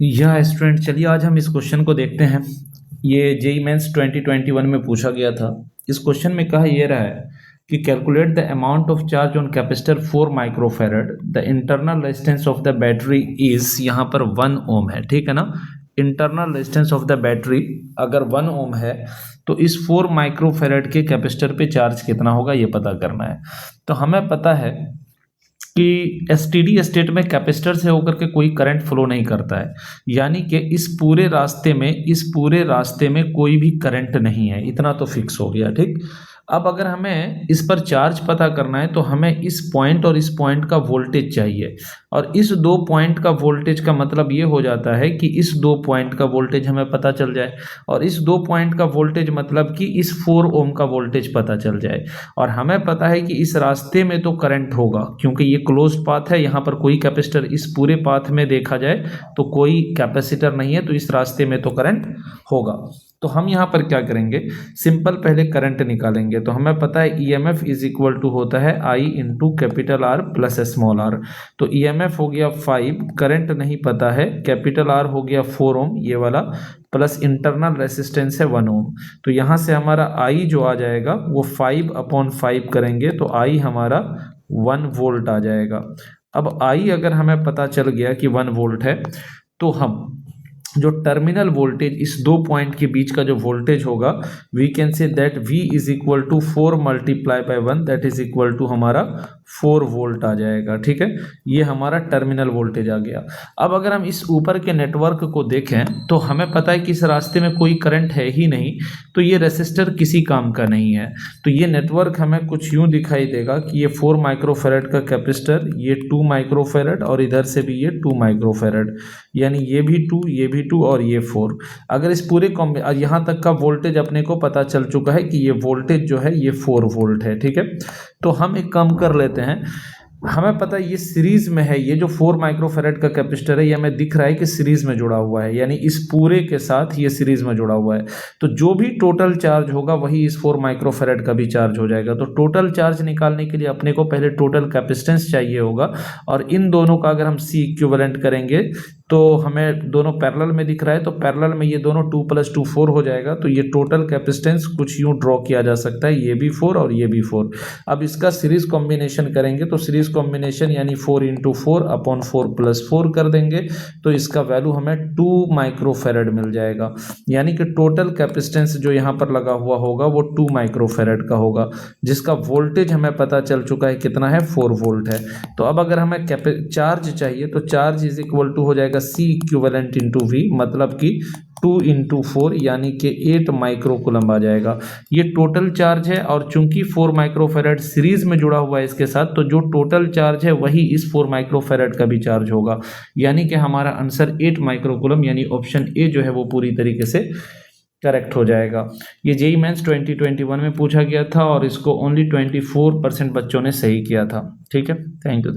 यह स्टूडेंट, चलिए आज हम इस क्वेश्चन को देखते हैं। ये जेईई मेंस 2021 में पूछा गया था। इस क्वेश्चन में कहा यह रहा है कि calculate the amount of charge on capacitor 4 microfarad, the internal resistance of the battery is, यहाँ पर 1 ओम है, ठीक है ना। Internal resistance of the battery अगर 1 ओम है तो इस 4 माइक्रोफैरड के कैपेसिटर पे चार्ज कितना होगा ये पता करना है। तो हमें पता है कि एसटीडी स्टेट में कैपेसिटर से होकर के कोई करंट फ्लो नहीं करता है, यानी कि इस पूरे रास्ते में कोई भी करंट नहीं है, इतना तो फिक्स हो गया, ठीक। अब अगर हमें इस पर चार्ज पता करना है तो हमें इस पॉइंट और इस पॉइंट का वोल्टेज चाहिए, और इस दो पॉइंट का वोल्टेज का मतलब ये हो जाता है कि इस दो पॉइंट का वोल्टेज हमें पता चल जाए, और इस दो पॉइंट का वोल्टेज मतलब कि इस 4 ओम का वोल्टेज पता चल जाए। और हमें पता है कि इस रास्ते में तो करंट होगा क्योंकि ये क्लोज्ड पाथ है, यहाँ पर कोई कैपेसिटर, इस पूरे पाथ में देखा जाए तो कोई कैपेसिटर नहीं है, तो इस रास्ते में तो करंट होगा। तो हम यहाँ पर क्या करेंगे, सिंपल पहले करंट निकालेंगे। तो हमें पता है ईएमएफ इज इक्वल टू होता है I into capital R plus small R. तो ईएमएफ हो गया 5, करंट नहीं पता है, कैपिटल आर हो गया 4 ओम ये वाला, प्लस इंटरनल रेसिस्टेंस है 1 ओम। तो यहाँ से हमारा आई जो आ जाएगा वो 5/5 करेंगे तो आई हमारा 1 वोल्ट आ जाएगा। अब आई अगर हमें पता चल गया कि 1 वोल्ट है तो हम जो टर्मिनल वोल्टेज, इस दो पॉइंट के बीच का जो वोल्टेज होगा, we can say that V is equal to 4 multiply by 1, that is equal to हमारा 4 वोल्ट आ जाएगा, ठीक है। ये हमारा टर्मिनल वोल्टेज आ गया। अब अगर हम इस ऊपर के नेटवर्क को देखें तो हमें पता है कि इस रास्ते में कोई करंट है ही नहीं, तो ये रेसिस्टर किसी काम का नहीं है। तो ये नेटवर्क हमें कुछ यूं दिखाई देगा कि ये 4 माइक्रोफैरड का कैपेसिटर, ये 2 माइक्रोफैरड और इधर से भी ये 2 माइक्रोफैरड, यानी ये भी 2, ये भी 2 और ये 4। अगर इस पूरे यहाँ तक का वोल्टेज अपने को पता चल चुका है कि ये वोल्टेज जो है ये 4 वोल्ट है, ठीक है। तो हम एक काम कर लेते हैं, हमें पता है ये सीरीज में है, ये जो 4 माइक्रोफैरड का कैपेसिटर है ये हमें दिख रहा है कि सीरीज में जुड़ा हुआ है, यानी इस पूरे के साथ ये सीरीज में जुड़ा हुआ है। तो जो भी टोटल चार्ज होगा वही इस 4 माइक्रोफैरड का भी चार्ज हो जाएगा। तो टोटल चार्ज निकालने के लिए अपने को पहले टोटल कैपेसिटेंस चाहिए होगा, और इन दोनों का अगर हम C इक्विवेलेंट करेंगे तो हमें दोनों पैरेलल में दिख रहा है, तो पैरेलल में ये दोनों 2 + 2 4 हो जाएगा। तो ये टोटल कैपेसिटेंस कुछ यूं ड्रॉ किया जा सकता है, ये भी 4 और ये भी 4। अब इसका सीरीज कॉम्बिनेशन करेंगे तो सीरीज कॉम्बिनेशन यानी 4 × 4/4 + 4 कर देंगे, तो इसका वैल्यू हमें 2 माइक्रोफैरड मिल जाएगा। यानी कि टोटल कैपेसिटेंस जो यहाँ पर लगा हुआ होगा वो 2 माइक्रोफैरड का होगा, जिसका वोल्टेज हमें पता चल चुका है कितना है, 4 वोल्ट है। तो अब अगर हमें चार्ज चाहिए तो चार्ज इज इक्वल टू हो जाएगा C इक्विवेलेंट इंटू V, मतलब कि 2 × 4 यानी कि 8 माइक्रोकूलम आ जाएगा। ये टोटल चार्ज है, और चूंकि 4 माइक्रोफैरड सीरीज में जुड़ा हुआ है इसके साथ, तो जो टोटल चार्ज है वही इस 4 माइक्रोफैरड का भी चार्ज होगा, यानी कि हमारा आंसर 8 माइक्रोकूलम यानी ऑप्शन ए जो है वो पूरी तरीके से करेक्ट हो जाएगा। ये जेईई मेंस 2021 में पूछा गया था और इसको ओनली 24% बच्चों ने सही किया था, ठीक है। Thank you.